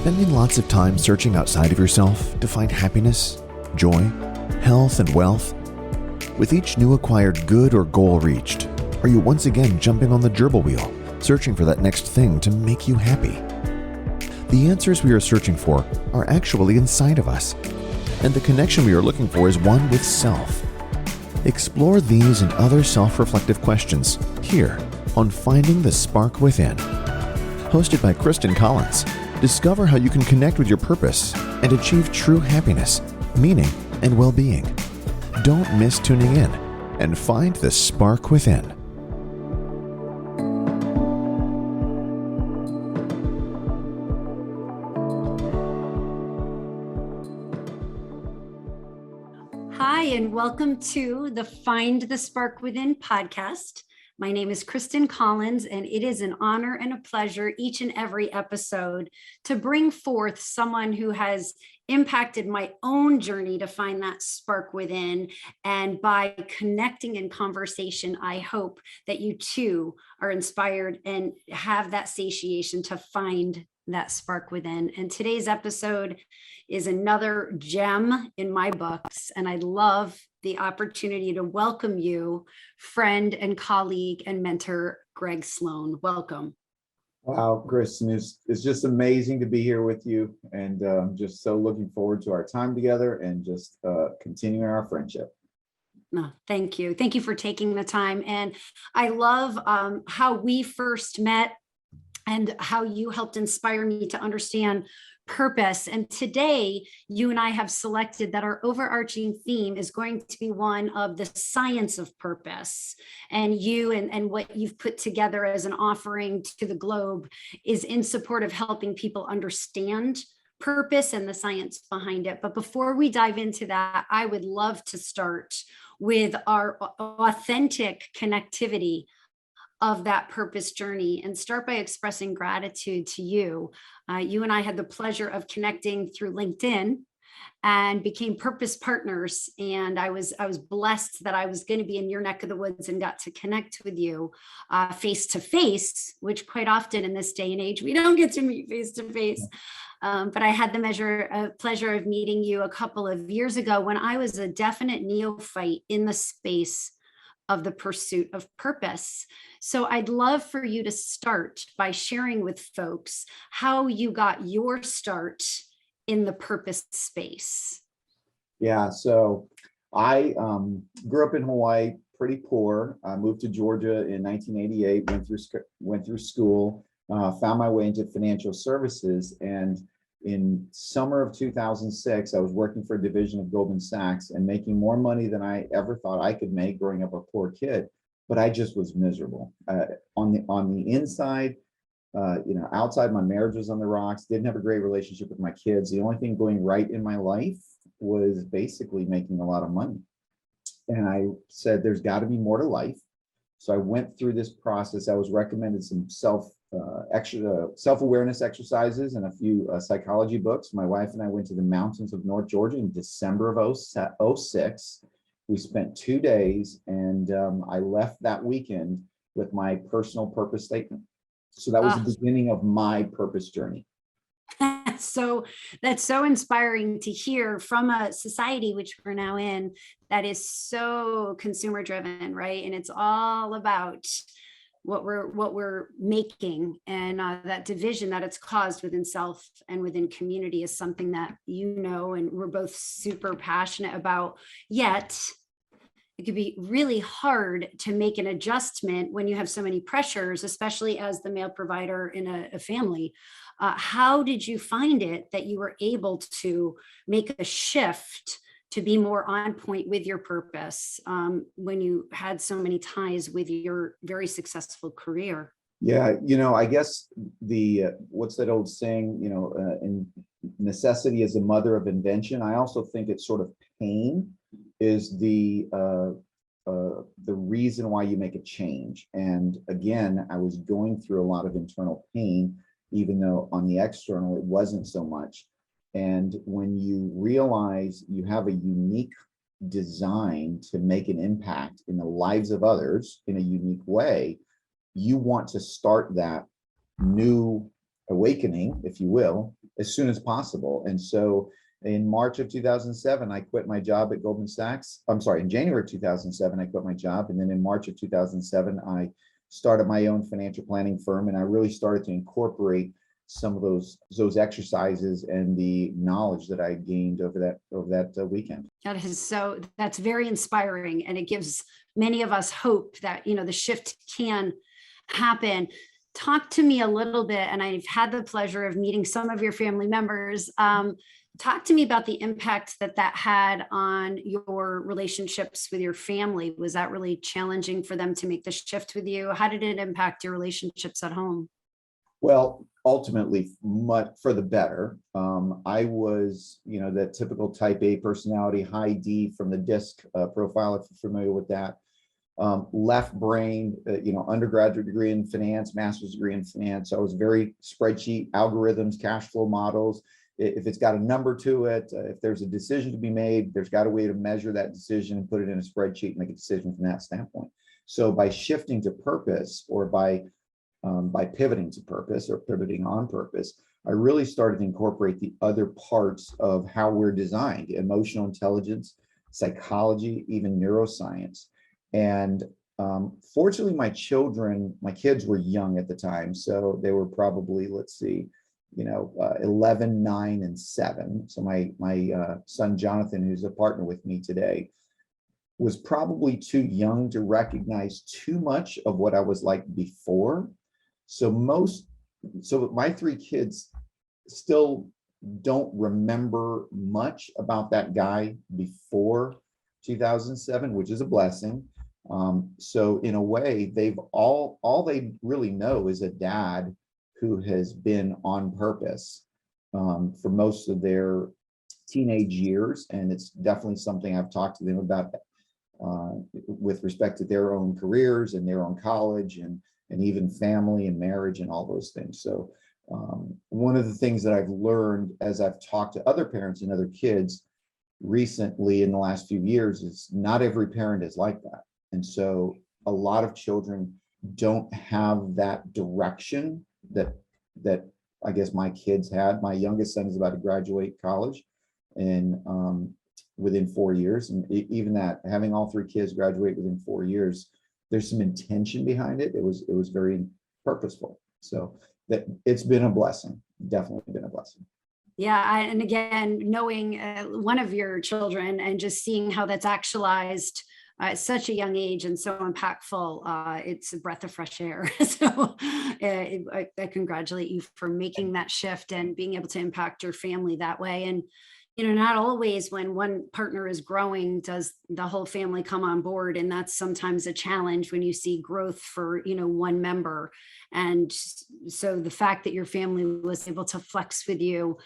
Spending lots of time searching outside of yourself to find happiness, joy, health, and wealth? With each new acquired good or goal reached, are you once again jumping on the gerbil wheel, searching for that next thing to make you happy? The answers we are searching for are actually inside of us, and the connection we are looking for is one with self. Explore these and other self-reflective questions here on Finding the Spark Within. Hosted by Christin Collins, discover how you can connect with your purpose and achieve true happiness, meaning, and well-being. Don't miss tuning in and find the spark within. Hi, and welcome to the Find the Spark Within podcast. My name is Christin Collins, and it is an honor and a pleasure each and every episode to bring forth someone who has impacted my own journey to find that spark within. And by connecting in conversation, I hope that you too are inspired and have that satiation to find that spark within. And today's episode is another gem in my books. And I love the opportunity to welcome you, friend and colleague and mentor, Greg Sloan. Welcome. Wow, Kristen, it's just amazing to be here with you, and just so looking forward to our time together and just continuing our friendship. No, thank you. Thank you for taking the time. And I love how we first met and how you helped inspire me to understand purpose. And today, you and I have selected that our overarching theme is going to be one of the science of purpose. And you and what you've put together as an offering to the globe is in support of helping people understand purpose and the science behind it. But before we dive into that, I would love to start with our authentic connectivity of that purpose journey and start by expressing gratitude to you. You and I had the pleasure of connecting through LinkedIn and became purpose partners. And I was blessed that I was going to be in your neck of the woods and got to connect with you face to face, which quite often in this day and age, we don't get to meet face to face. But I had the pleasure of meeting you a couple of years ago when I was a definite neophyte in the space of the pursuit of purpose. So I'd love for you to start by sharing with folks how you got your start in the purpose space. Yeah, so I grew up in Hawaii, pretty poor. I moved to Georgia in 1988, went through school, found my way into financial services, and in summer of 2006, I was working for a division of Goldman Sachs and making more money than I ever thought I could make growing up a poor kid. But I just was miserable. On the inside, outside, my marriage was on the rocks, didn't have a great relationship with my kids. The only thing going right in my life was basically making a lot of money. And I said, there's got to be more to life. So I went through this process. I was recommended some self-awareness exercises and a few psychology books. My wife and I went to the mountains of North Georgia in December of 06. We spent 2 days, and I left that weekend with my personal purpose statement. So that was the beginning of my purpose journey. So that's so inspiring to hear from a society which we're now in that is so consumer driven, right? And it's all about what we're making, and that division that it's caused within self and within community is something that and we're both super passionate about. Yet it could be really hard to make an adjustment when you have so many pressures, especially as the male provider in a family. How did you find it that you were able to make a shift to be more on point with your purpose when you had so many ties with your very successful career? Yeah, I guess what's that old saying, in necessity is the mother of invention. I also think it's sort of pain is the reason why you make a change. And again, I was going through a lot of internal pain, even though on the external, it wasn't so much. And when you realize you have a unique design to make an impact in the lives of others in a unique way, you want to start that new awakening, if you will, as soon as possible. And so in March of 2007, I quit my job at Goldman Sachs. I'm sorry, in January of 2007, I quit my job. And then in March of 2007, I started my own financial planning firm. And I really started to incorporate some of those exercises and the knowledge that I gained over that weekend. That's very inspiring. And it gives many of us hope that, the shift can happen. Talk to me a little bit, and I've had the pleasure of meeting some of your family members. Talk to me about the impact that had on your relationships with your family. Was that really challenging for them to make the shift with you? How did it impact your relationships at home? Well, ultimately, much for the better. I was, that typical type A personality, high D from the DISC profile, if you're familiar with that. Left brain, undergraduate degree in finance, master's degree in finance. So I was very spreadsheet, algorithms, cash flow models. If it's got a number to it, if there's a decision to be made, there's got a way to measure that decision and put it in a spreadsheet and make a decision from that standpoint. So by shifting to purpose, or by pivoting to purpose, or pivoting on purpose, I really started to incorporate the other parts of how we're designed: emotional intelligence, psychology, even neuroscience. And fortunately, my kids were young at the time. So they were probably, 11, 9, and 7. So my son, Jonathan, who's a partner with me today, was probably too young to recognize too much of what I was like before. So my 3 kids still don't remember much about that guy before 2007, which is a blessing. So in a way, they've all they really know is a dad who has been on purpose for most of their teenage years. And it's definitely something I've talked to them about with respect to their own careers and their own college and even family and marriage and all those things. So one of the things that I've learned as I've talked to other parents and other kids recently in the last few years is not every parent is like that. And so a lot of children don't have that direction that I guess my kids had. My youngest son is about to graduate college and within 4 years. And even that, having all 3 kids graduate within 4 years, there's some intention behind it. It was very purposeful. So that it's been a blessing, definitely been a blessing. Yeah. And again, knowing one of your children and just seeing how that's actualized at such a young age and so impactful, it's a breath of fresh air. So I congratulate you for making that shift and being able to impact your family that way. And not always when one partner is growing does the whole family come on board. And that's sometimes a challenge when you see growth for, one member. And so the fact that your family was able to flex with you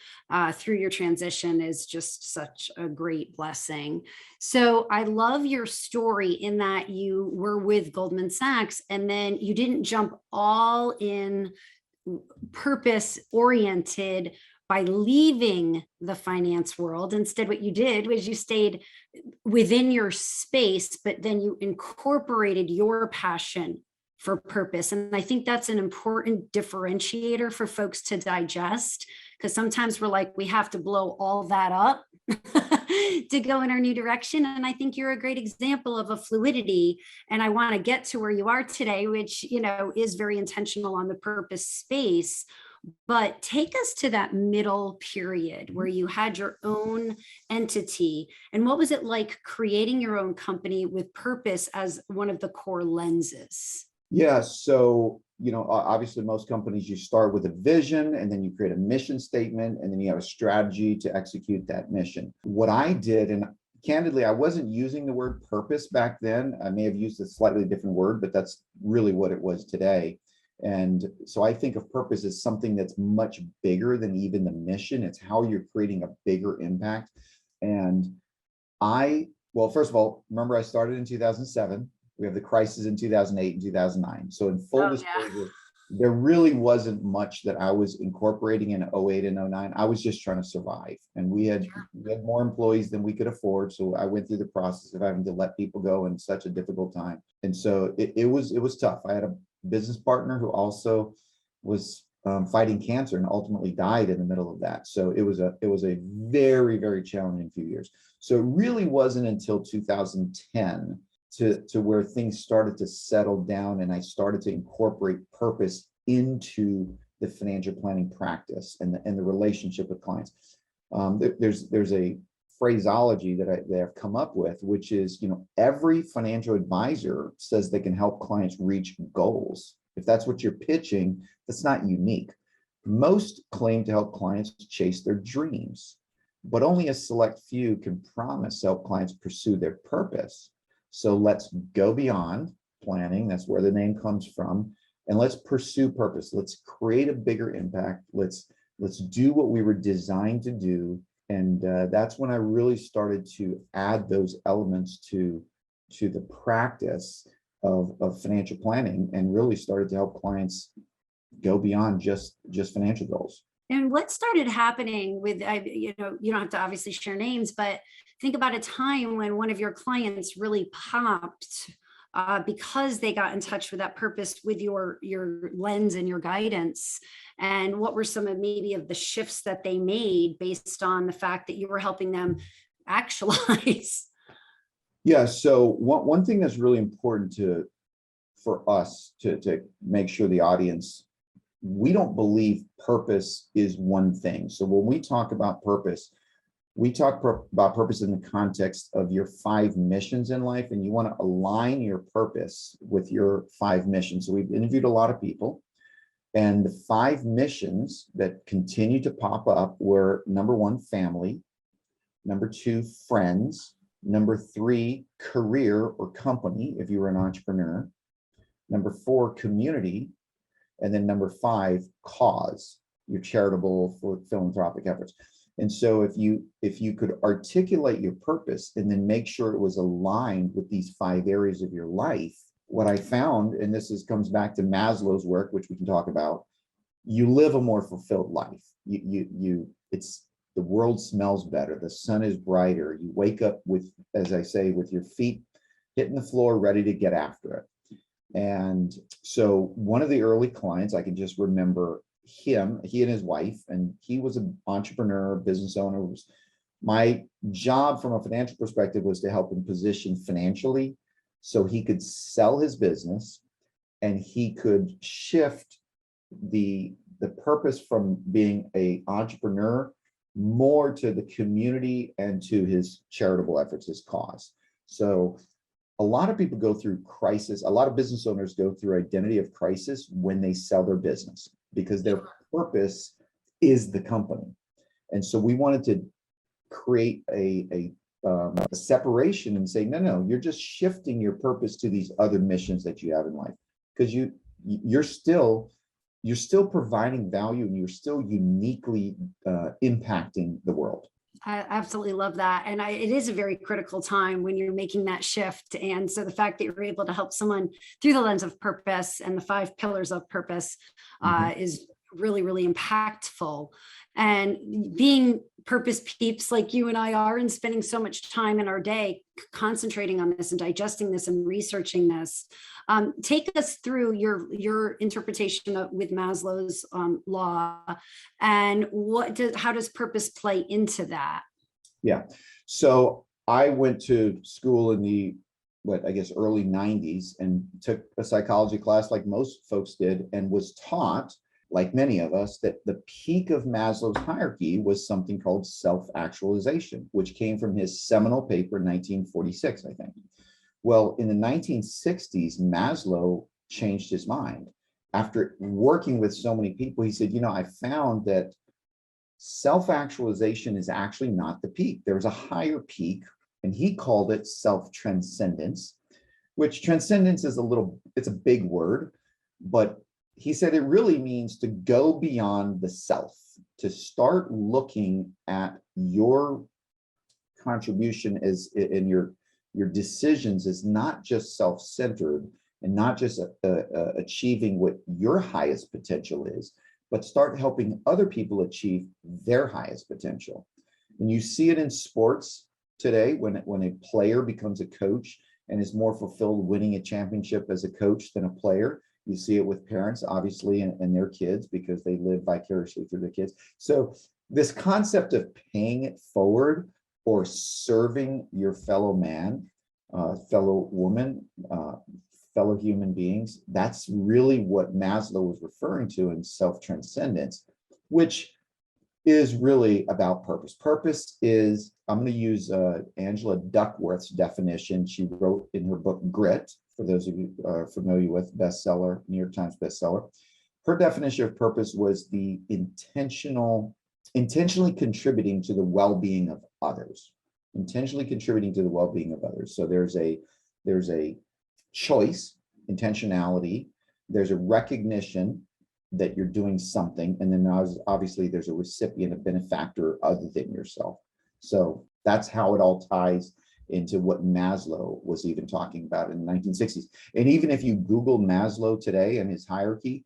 through your transition is just such a great blessing. So I love your story in that you were with Goldman Sachs and then you didn't jump all in purpose oriented by leaving the finance world. Instead, what you did was you stayed within your space, but then you incorporated your passion for purpose. And I think that's an important differentiator for folks to digest, because sometimes we're like, we have to blow all that up to go in our new direction. And I think you're a great example of a fluidity. And I want to get to where you are today, which, is very intentional on the purpose space. But take us to that middle period where you had your own entity. And what was it like creating your own company with purpose as one of the core lenses? Yeah. So, obviously most companies, you start with a vision and then you create a mission statement and then you have a strategy to execute that mission. What I did, and candidly, I wasn't using the word purpose back then. I may have used a slightly different word, but that's really what it was today. And so I think of purpose as something that's much bigger than even the mission. It's how you're creating a bigger impact. And first of all, remember I started in 2007. We have the crisis in 2008 and 2009. So in full disclosure, there really wasn't much that I was incorporating in 08 and 09. I was just trying to survive. And we had more employees than we could afford. So I went through the process of having to let people go in such a difficult time. And so it was tough. I had a business partner who also was fighting cancer and ultimately died in the middle of that. So it was a very, very challenging few years. So it really wasn't until 2010 to where things started to settle down and I started to incorporate purpose into the financial planning practice and the relationship with clients. There's a phraseology that I've come up with, which is, every financial advisor says they can help clients reach goals. If that's what you're pitching, that's not unique. Most claim to help clients chase their dreams, but only a select few can promise to help clients pursue their purpose. So let's go beyond planning. That's where the name comes from. And let's pursue purpose. Let's create a bigger impact. Let's do what we were designed to do. And that's when I really started to add those elements to the practice of financial planning and really started to help clients go beyond just financial goals. And what started happening with, you don't have to obviously share names, but think about a time when one of your clients really popped because they got in touch with that purpose with your lens and your guidance. And what were some of maybe of the shifts that they made based on the fact that you were helping them actualize? Yeah. So one thing that's really important for us to make sure the audience, we don't believe purpose is one thing. So when we talk about purpose, we talk about purpose in the context of your 5 missions in life, and you want to align your purpose with your 5 missions. So we've interviewed a lot of people, and the 5 missions that continue to pop up were: number 1, family; number 2, friends; number 3, career or company, if you were an entrepreneur; number 4, community; and then number 5, cause, your charitable for philanthropic efforts. And so if you could articulate your purpose and then make sure it was aligned with these 5 areas of your life, what I found, and comes back to Maslow's work, which we can talk about, you live a more fulfilled life. The world smells better, the sun is brighter, you wake up with, as I say, with your feet hitting the floor, ready to get after it. And so one of the early clients, I can just remember he and his wife, and he was an entrepreneur, business owner. My job from a financial perspective was to help him position financially so he could sell his business and he could shift the purpose from being an entrepreneur more to the community and to his charitable efforts, his cause. So a lot of people go through crisis. A lot of business owners go through identity of crisis when they sell their business because their purpose is the company. And so we wanted to create a separation and say, no, you're just shifting your purpose to these other missions that you have in life, because you're still providing value and you're still uniquely impacting the world. I absolutely love that. And it is a very critical time when you're making that shift. And so the fact that you're able to help someone through the lens of purpose and the 5 pillars of purpose is really, really impactful. And being purpose peeps like you and I are, and spending so much time in our day concentrating on this and digesting this and researching this, take us through your interpretation with Maslow's law, and how does purpose play into that? Yeah. So I went to school in the early 90s and took a psychology class like most folks did, and was taught, like many of us, that the peak of Maslow's hierarchy was something called self-actualization, which came from his seminal paper in 1946, I think. Well, in the 1960s, Maslow changed his mind. After working with so many people, he said, I found that self-actualization is actually not the peak. There's a higher peak, and he called it self-transcendence, which transcendence is it's a big word, but he said it really means to go beyond the self, to start looking at your contribution in your decisions as not just self-centered and not just achieving what your highest potential is, but start helping other people achieve their highest potential. And you see it in sports today when a player becomes a coach and is more fulfilled winning a championship as a coach than a player. You see it with parents, obviously, and their kids, because they live vicariously through their kids. So this concept of paying it forward or serving your fellow man, fellow woman, fellow human beings, that's really what Maslow was referring to in self-transcendence, which is really about purpose. Purpose is, I'm going to use Angela Duckworth's definition. She wrote in her book Grit, for those of you familiar with, bestseller, New York Times bestseller. Her definition of purpose was the intentionally contributing to the well-being of others. Intentionally contributing to the well-being of others. So there's a choice, intentionality, there's a recognition that you're doing something, and then obviously there's a recipient, a benefactor other than yourself. So that's how it all ties into what Maslow was even talking about in the 1960s. And even if you Google Maslow today and his hierarchy,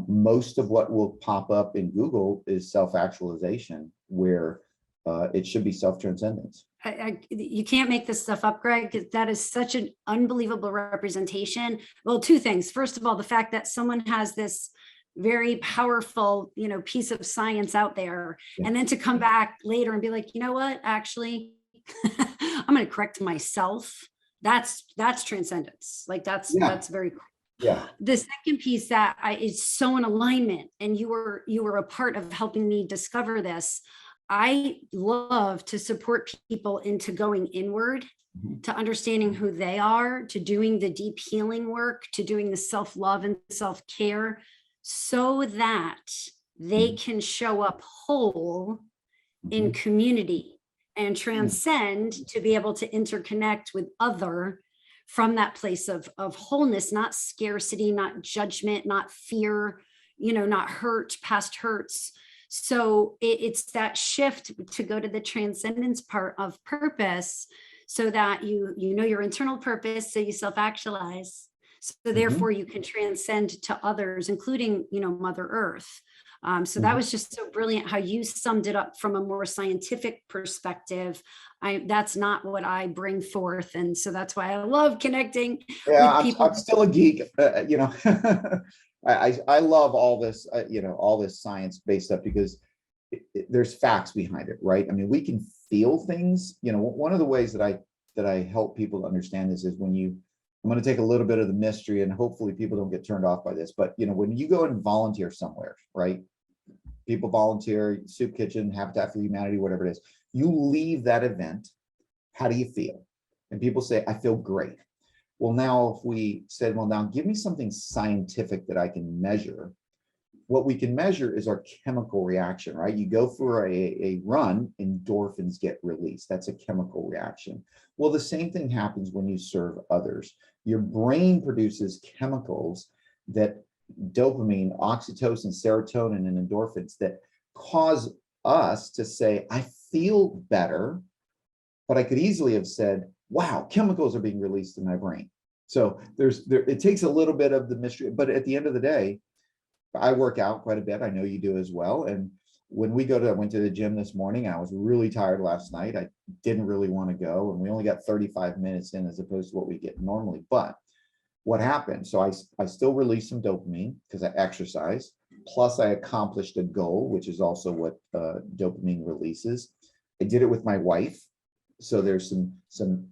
most of what will pop up in Google is self-actualization, where it should be self-transcendence. You can't make this stuff up, Greg. That is such an unbelievable representation. Well, two things. First of all, the fact that someone has this very powerful, piece of science out there, and then to come back later and be like, you know what, actually, I'm going to correct myself. That's transcendence. Like that's very cool. Yeah. The second piece that is so in alignment, and you were a part of helping me discover this. I love to support people into going inward, to understanding who they are, to doing the deep healing work, to doing the self-love and self-care, so that they can show up whole in community and transcend to be able to interconnect with other from that place of wholeness, not scarcity, not judgment, not fear, not hurt, past hurts. So it's that shift to go to the transcendence part of purpose, so that you know your internal purpose, so you self-actualize. So therefore you can transcend to others, including, Mother Earth. So that was just so brilliant how you summed it up from a more scientific perspective. That's not what I bring forth. And so that's why I love connecting with people. I'm still a geek, I love all this, all this science-based stuff, because there's facts behind it, right? I mean, we can feel things. One of the ways that I help people to understand this is I'm going to take a little bit of the mystery, and hopefully people don't get turned off by this. But when you go and volunteer somewhere, right? People volunteer, soup kitchen, Habitat for Humanity, whatever it is. You leave that event. How do you feel? And people say, I feel great. Well, now if we said, well, now give me something scientific that I can measure. What we can measure is our chemical reaction, right? You go for a run, endorphins get released. That's a chemical reaction. Well, the same thing happens when you serve others. Your brain produces chemicals, that dopamine, oxytocin, serotonin, and endorphins, that cause us to say, I feel better, but I could easily have said, wow, chemicals are being released in my brain. So it takes a little bit of the mystery, but at the end of the day, I work out quite a bit. I know you do as well. And when I went to the gym this morning, I was really tired last night. I didn't really want to go, and we only got 35 minutes in as opposed to what we get normally. But what happened? So I still released some dopamine because I exercised. Plus I accomplished a goal, which is also what dopamine releases. I did it with my wife. So there's some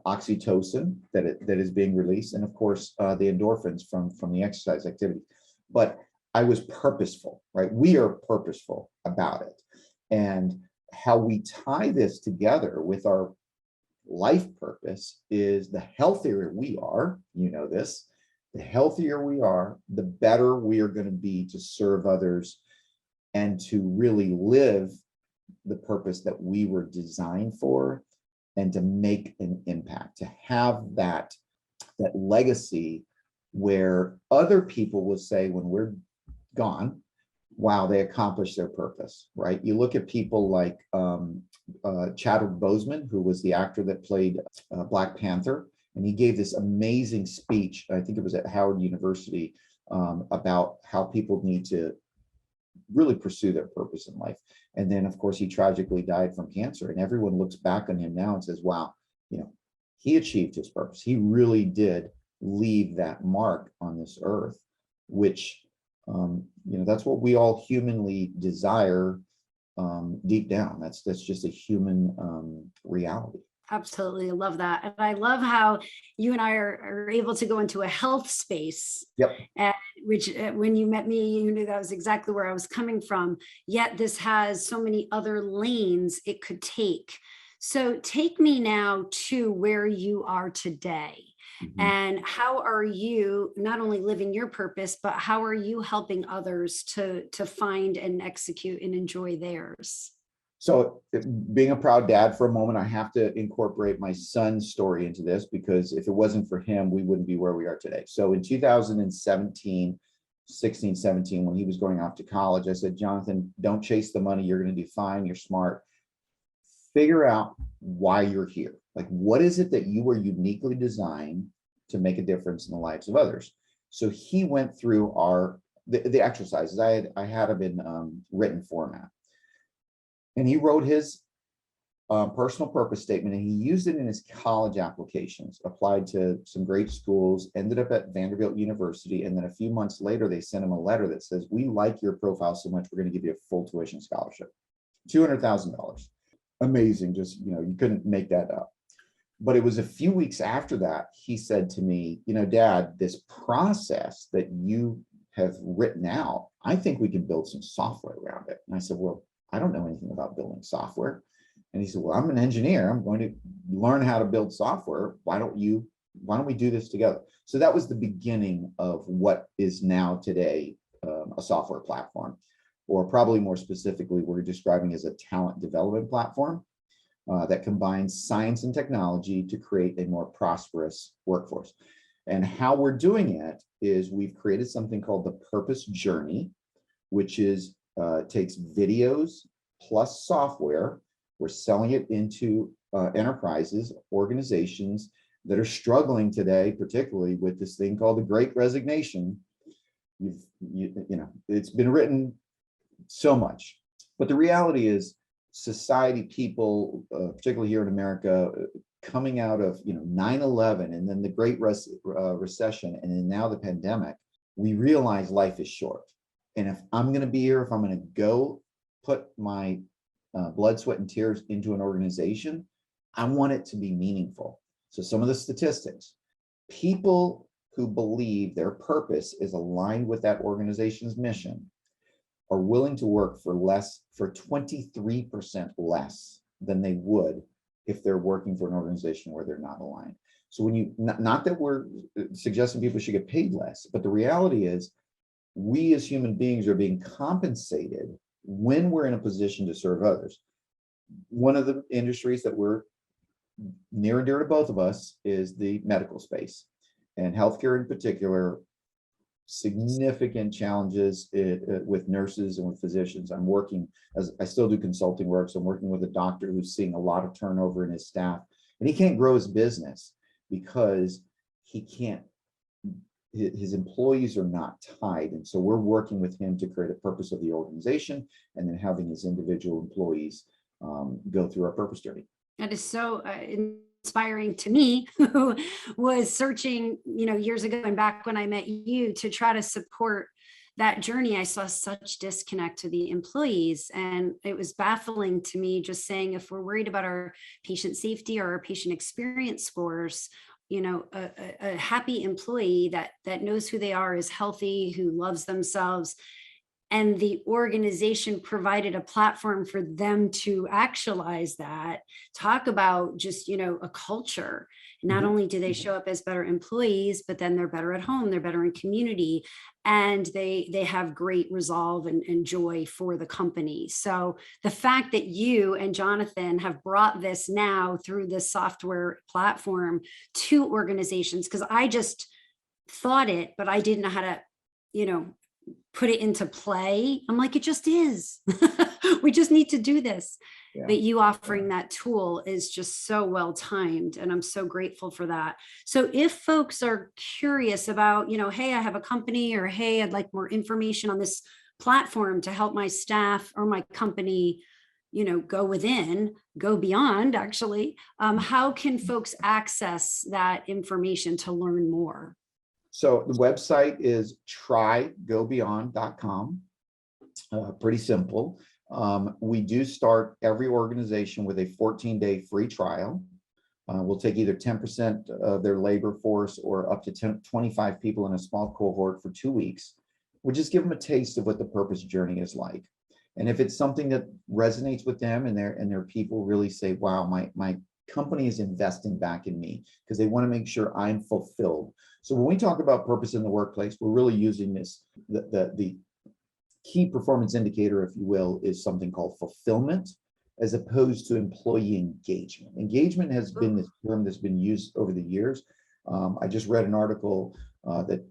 oxytocin that is being released, and of course the endorphins from the exercise activity. But I was purposeful, right? We are purposeful about it, and how we tie this together with our life purpose is the healthier we are. This, the healthier we are, the better we are going to be to serve others and to really live the purpose that we were designed for, and to make an impact, to have that legacy where other people will say when we're gone, wow, they accomplished their purpose, right? You look at people like Chadwick Boseman, who was the actor that played Black Panther, and he gave this amazing speech, I think it was at Howard University, about how people need to really pursue their purpose in life. And then, of course, he tragically died from cancer, and everyone looks back on him now and says, wow, he achieved his purpose. He really did leave that mark on this earth. which, that's what we all humanly desire deep down. That's just a human reality. Absolutely. I love that. And I love how you and I are able to go into a health space. Yep. And which when you met me, you knew that was exactly where I was coming from. Yet this has so many other lanes it could take. So take me now to where you are today. Mhm. And how are you not only living your purpose, but how are you helping others to find and execute and enjoy theirs? So being a proud dad for a moment, I have to incorporate my son's story into this, because if it wasn't for him, we wouldn't be where we are today. So in 2017, 16, 17, when he was going off to college, I said, Jonathan, don't chase the money. You're going to do fine. You're smart. Figure out why you're here. Like, what is it that you were uniquely designed to make a difference in the lives of others? So he went through the exercises. I had them in written format. And he wrote his personal purpose statement, and he used it in his college applications, applied to some great schools, ended up at Vanderbilt University. And then a few months later, they sent him a letter that says, we like your profile so much, we're going to give you a full tuition scholarship, $200,000. Amazing. Just, you couldn't make that up. But it was a few weeks after that, he said to me, Dad, this process that you have written out, I think we can build some software around it. And I said, well, I don't know anything about building software. And he said, well, I'm an engineer. I'm going to learn how to build software. Why don't we do this together? So that was the beginning of what is now today a software platform, or probably more specifically, we're describing as a talent development platform that combines science and technology to create a more prosperous workforce. And how we're doing it is we've created something called the Purpose Journey, which is takes videos plus software. We're selling it into enterprises, organizations that are struggling today, particularly with this thing called the Great Resignation. It's been written so much, but the reality is society, people, particularly here in America, coming out of 9/11 and then the Great Recession and then now the pandemic, we realize life is short. And if I'm going to be here, if I'm going to go put my blood, sweat, and tears into an organization, I want it to be meaningful. So some of the statistics, people who believe their purpose is aligned with that organization's mission are willing to work for 23% less than they would if they're working for an organization where they're not aligned. So when not that we're suggesting people should get paid less, but the reality is, we as human beings are being compensated when we're in a position to serve others. One of the industries that we're near and dear to both of us is the medical space, and healthcare in particular. Significant challenges with nurses and with physicians. I still do consulting work, so I'm working with a doctor who's seeing a lot of turnover in his staff, and he can't grow his business because his employees are not tied. And so we're working with him to create a purpose of the organization, and then having his individual employees go through our purpose journey. That is so inspiring to me, who was searching, years ago and back when I met you, to try to support that journey. I saw such disconnect to the employees, and it was baffling to me, just saying, if we're worried about our patient safety or our patient experience scores, a happy employee that knows who they are, is healthy, who loves themselves, and the organization provided a platform for them to actualize that, talk about just, a culture. Not only do they show up as better employees, but then they're better at home, they're better in community, and they have great resolve and joy for the company. So the fact that you and Jonathan have brought this now through this software platform to organizations, because I just thought it, but I didn't know how to, put it into play. I'm like, it just is. We just need to do this. Yeah. But you offering that tool is just so well timed, and I'm so grateful for that. So if folks are curious about, hey, I have a company, or hey, I'd like more information on this platform to help my staff or my company, go beyond, actually, how can folks access that information to learn more? So the website is trygobeyond.com. Pretty simple. We do start every organization with a 14-day free trial. We'll take either 10% of their labor force or up to 25 people in a small cohort for 2 weeks. We'll just give them a taste of what the purpose journey is like. And if it's something that resonates with them and their people really say, wow, my company is investing back in me because they want to make sure I'm fulfilled. So when we talk about purpose in the workplace, we're really using this, the key performance indicator, if you will, is something called fulfillment, as opposed to employee engagement. Engagement has been this term that's been used over the years. I just read an article that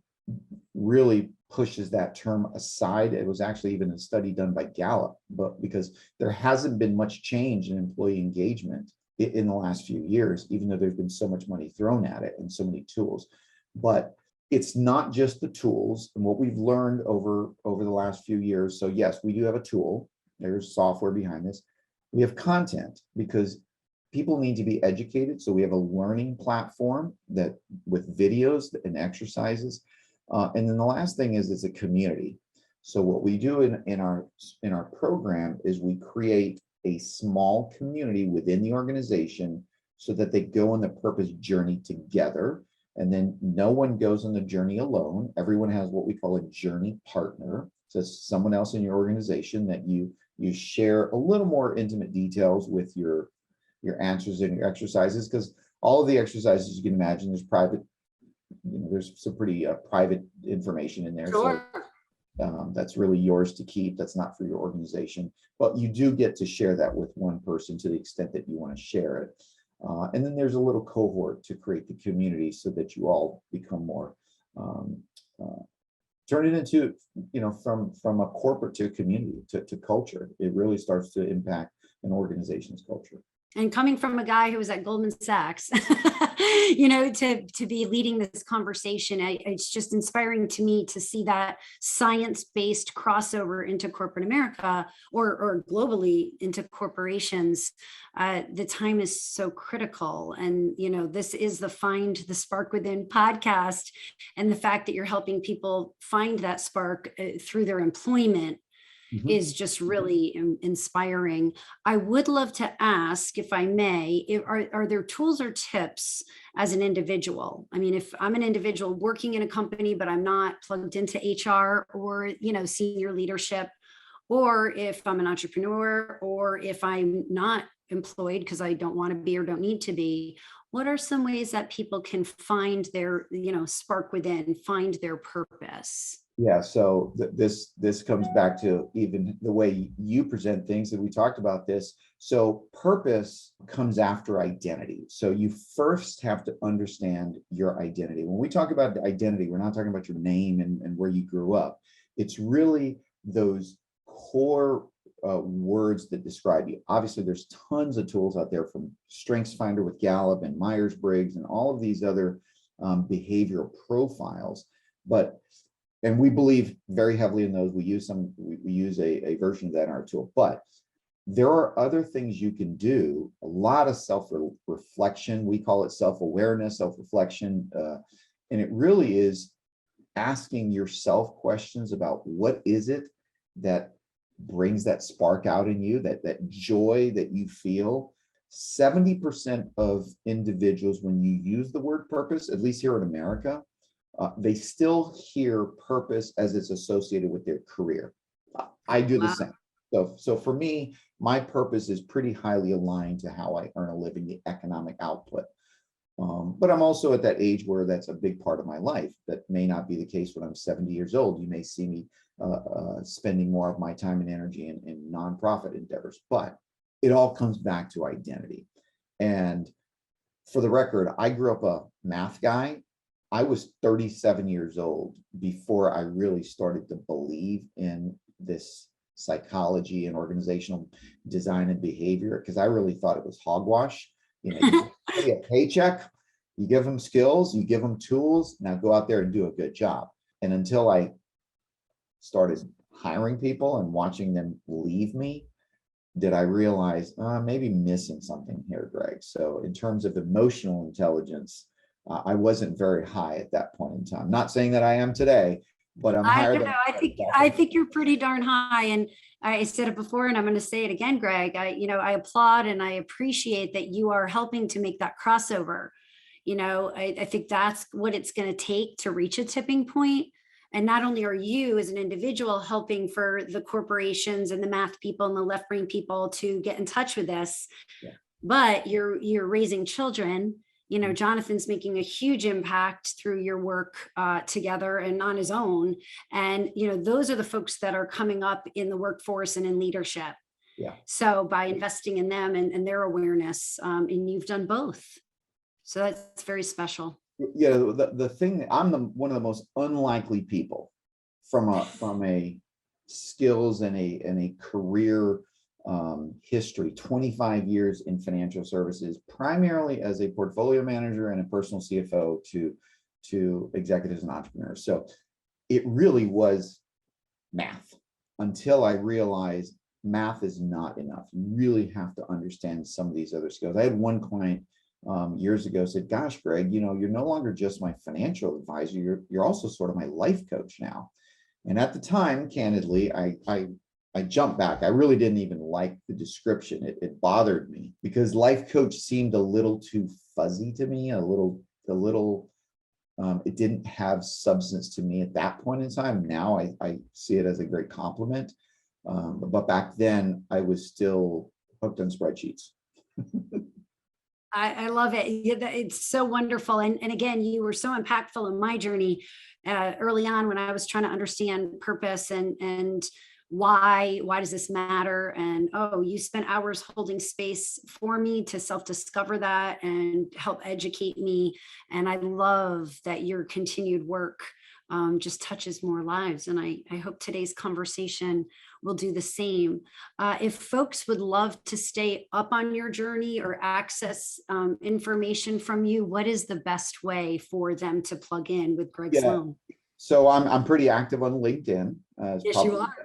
really pushes that term aside. It was actually even a study done by Gallup, but because there hasn't been much change in employee engagement in the last few years, even though there's been so much money thrown at it and so many tools. But it's not just the tools and what we've learned over the last few years. So yes, we do have a tool. There's software behind this. We have content because people need to be educated. So we have a learning platform that with videos and exercises. And then the last thing is it's a community. So what we do in our program is we create a small community within the organization so that they go on the purpose journey together. And then no one goes on the journey alone. Everyone has what we call a journey partner. So it's someone else in your organization that you share a little more intimate details with your answers and your exercises, because all of the exercises you can imagine, there's private, there's some pretty private information in there. Sure. So that's really yours to keep. That's not for your organization, but you do get to share that with one person to the extent that you want to share it. And then there's a little cohort to create the community so that you all become more, turn it into, from a corporate to a community to culture. It really starts to impact an organization's culture. And coming from a guy who was at Goldman Sachs, to be leading this conversation, it's just inspiring to me to see that science-based crossover into corporate America or globally into corporations. The time is so critical. And, this is the Find the Spark Within podcast. And the fact that you're helping people find that spark through their employment is just really inspiring. I would love to ask, if I may, are there tools or tips as an individual? I mean, if I'm an individual working in a company, but I'm not plugged into HR or, senior leadership, or if I'm an entrepreneur, or if I'm not employed because I don't want to be or don't need to be, what are some ways that people can find their, spark within, find their purpose? Yeah, so this comes back to even the way you present things, and we talked about this. So purpose comes after identity. So you first have to understand your identity. When we talk about identity, we're not talking about your name and where you grew up. It's really those core words that describe you. Obviously, there's tons of tools out there, from StrengthsFinder with Gallup and Myers-Briggs and all of these other behavioral profiles, and we believe very heavily in those. We use a version of that in our tool, but there are other things you can do. A lot of self-reflection. We call it self-awareness, self-reflection. And it really is asking yourself questions about what is it that brings that spark out in you, that joy that you feel. 70% of individuals, when you use the word purpose, at least here in America, they still hear purpose as it's associated with their career. I do the same. So for me, my purpose is pretty highly aligned to how I earn a living, the economic output. But I'm also at that age where that's a big part of my life. That may not be the case when I'm 70 years old. You may see me spending more of my time and energy in nonprofit endeavors, but it all comes back to identity. And for the record, I grew up a math guy. I was 37 years old before I really started to believe in this psychology and organizational design and behavior, because I really thought it was hogwash. You pay a paycheck, you give them skills, you give them tools, now go out there and do a good job. And until I started hiring people and watching them leave me, did I realize maybe missing something here, Greg. So in terms of emotional intelligence, I wasn't very high at that point in time. Not saying that I am today, but I'm I higher don't than know. I think you're pretty darn high. And I said it before, and I'm going to say it again, Greg. I applaud and I appreciate that you are helping to make that crossover. I think that's what it's going to take to reach a tipping point. And not only are you as an individual helping for the corporations and the math people and the left brain people to get in touch with this, Yeah. but you're raising children. Jonathan's making a huge impact through your work together and on his own. And, those are the folks that are coming up in the workforce and in leadership. Yeah. So by investing in them and their awareness, and you've done both. So that's very special. Yeah, the thing that I'm one of the most unlikely people from a skills and a career history, 25 years in financial services, primarily as a portfolio manager and a personal CFO to executives and entrepreneurs. So it really was math until I realized math is not enough. You really have to understand some of these other skills. I had one client years ago said, "Gosh, Greg, you're no longer just my financial advisor. You're also sort of my life coach now." And at the time, candidly, I jumped back. I really didn't even like the description. It bothered me because life coach seemed a little too fuzzy to me, it didn't have substance to me at that point in time. Now I see it as a great compliment. But back then I was still hooked on spreadsheets. I love it. It's so wonderful. And again, you were so impactful in my journey early on when I was trying to understand purpose and why does this matter? And, you spent hours holding space for me to self-discover that and help educate me. And I love that your continued work just touches more lives. And I hope today's conversation will do the same. If folks would love to stay up on your journey or access information from you, what is the best way for them to plug in with Greg Sloan? So I'm pretty active on LinkedIn. Yes, you are.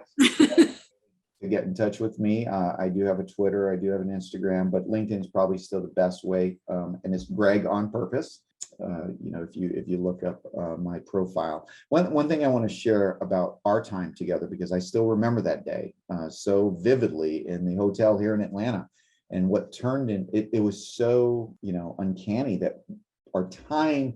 To get in touch with me. I do have a Twitter, I do have an Instagram, but LinkedIn is probably still the best way. And it's Greg on purpose. If you look up my profile. One thing I want to share about our time together, because I still remember that day so vividly in the hotel here in Atlanta, and what turned in it was so uncanny that our time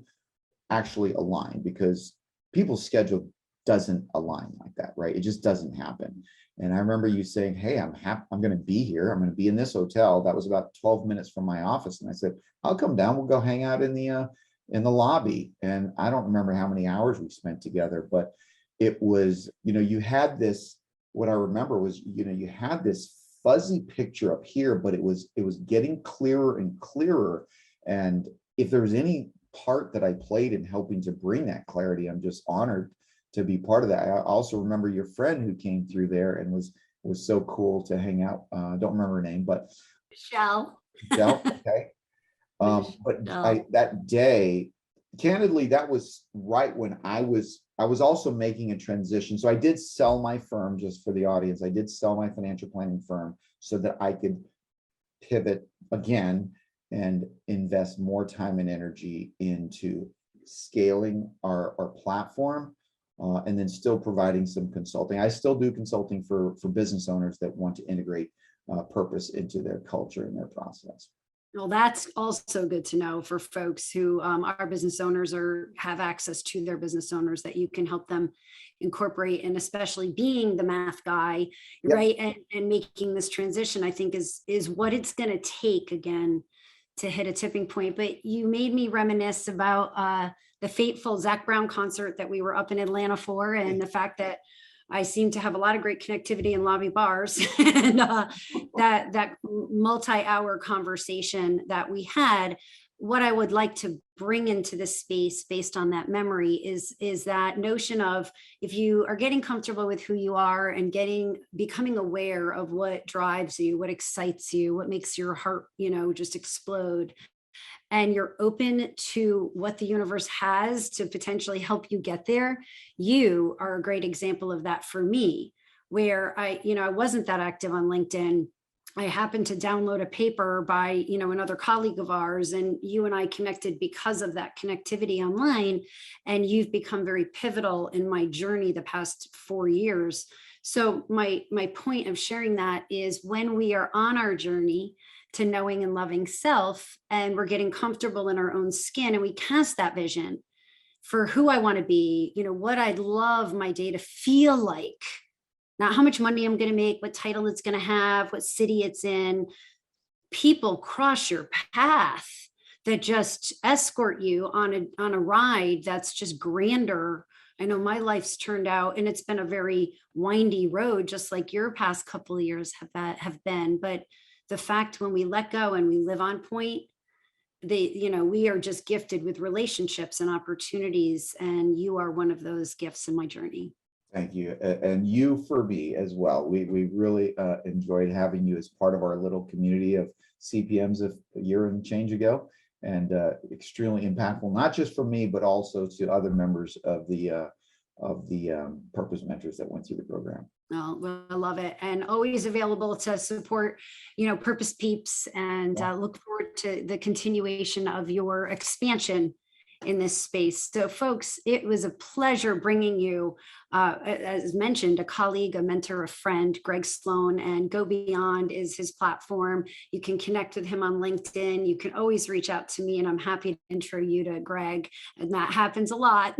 actually aligned, because people's schedule doesn't align like that, right? It just doesn't happen. And I remember you saying, "Hey, I'm going to be here. I'm going to be in this hotel." That was about 12 minutes from my office. And I said, "I'll come down. We'll go hang out in the lobby." And I don't remember how many hours we spent together, but it was, you had this, what I remember was, you had this fuzzy picture up here, but it was getting clearer and clearer. And if there was any part that I played in helping to bring that clarity, I'm just honored to be part of that. I also remember your friend who came through there and was so cool to hang out. Don't remember her name, but Michelle. Okay. But that day, candidly, that was right when I was also making a transition. So I did sell my firm, just for the audience. I did sell my financial planning firm so that I could pivot again and invest more time and energy into scaling our platform. And then still providing some consulting. I still do consulting for business owners that want to integrate purpose into their culture and their process. Well, that's also good to know for folks who are business owners or have access to their business owners, that you can help them incorporate, and especially being the math guy, yep. Right? And making this transition, I think is what it's going to take again to hit a tipping point. But you made me reminisce about the fateful Zach Brown concert that we were up in Atlanta for, and the fact that I seem to have a lot of great connectivity in lobby bars, and that multi-hour conversation that we had. What I would like to bring into this space based on that memory is that notion of, if you are getting comfortable with who you are and becoming aware of what drives you, what excites you, what makes your heart, just explode, and you're open to what the universe has to potentially help you get there, you are a great example of that for me, where I wasn't that active on LinkedIn. I happened to download a paper by, another colleague of ours, and you and I connected because of that connectivity online. And you've become very pivotal in my journey the past 4 years. So my point of sharing that is when we are on our journey to knowing and loving self, and we're getting comfortable in our own skin, and we cast that vision for who I want to be, what I'd love my day to feel like, not how much money I'm going to make, what title it's going to have, what city it's in. People cross your path that just escort you on a ride that's just grander. I know my life's turned out, and it's been a very windy road, just like your past couple of years have been. But the fact when we let go and we live on point, we are just gifted with relationships and opportunities, and you are one of those gifts in my journey. Thank you. And you for me as well. We really enjoyed having you as part of our little community of CPMs a year and change ago, and extremely impactful, not just for me, but also to other members of the Purpose Mentors that went through the program. Oh, well, I love it. And always available to support, Purpose Peeps, and look forward to the continuation of your expansion in this space. So folks, it was a pleasure bringing you, as mentioned, a colleague, a mentor, a friend, Greg Sloan, and Go Beyond is his platform. You can connect with him on LinkedIn. You can always reach out to me, and I'm happy to intro you to Greg. And that happens a lot.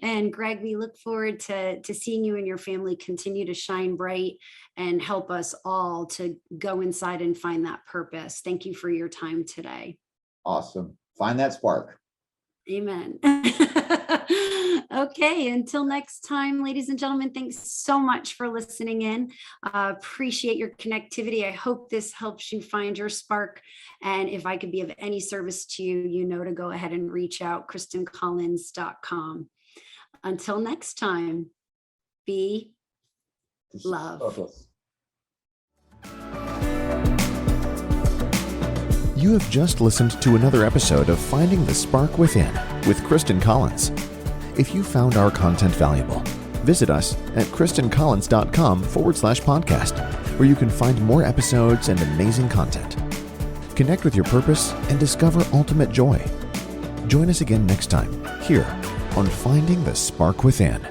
And Greg, we look forward to seeing you and your family continue to shine bright and help us all to go inside and find that purpose. Thank you for your time today. Awesome. Find that spark. Amen. Okay, until next time, ladies and gentlemen, thanks so much for listening in. Appreciate your connectivity. I hope this helps you find your spark. And if I could be of any service to you, to go ahead and reach out, ChristinCollins.com. Until next time, be love. You have just listened to another episode of Finding the Spark Within with Christin Collins. If you found our content valuable, visit us at ChristinCollins.com/podcast, where you can find more episodes and amazing content. Connect with your purpose and discover ultimate joy. Join us again next time here on Finding the Spark Within.